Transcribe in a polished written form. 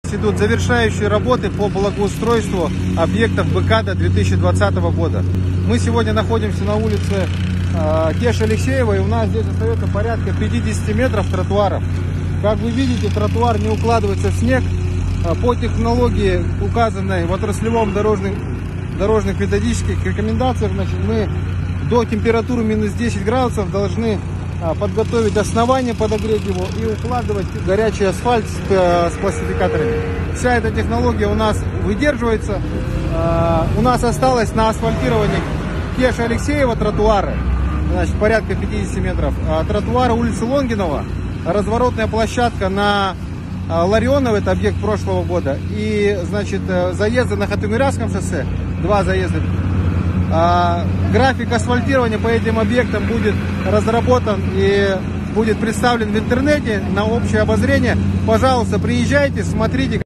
Идут завершающие работы по благоустройству объектов БКАДа 2020 года. Мы сегодня находимся на улице Кеш Алексеева, и у нас здесь остается порядка 50 метров тротуаров. Как вы видите, тротуар не укладывается в снег. По технологии, указанной в отраслевом дорожных методических рекомендациях, мы до температуры минус 10 градусов должны подготовить основание, подогреть его и укладывать горячий асфальт с пластификаторами. Вся эта технология у нас выдерживается. У нас осталось на асфальтировании Кеша Алексеева тротуары, значит, порядка 50 метров. Тротуары улицы Лонгинова, разворотная площадка на Ларионова, это объект прошлого года, и, значит, заезды на Хатымирязском шоссе, 2 заезда. График асфальтирования по этим объектам будет разработан и будет представлен в интернете на общее обозрение. Пожалуйста, приезжайте, смотрите.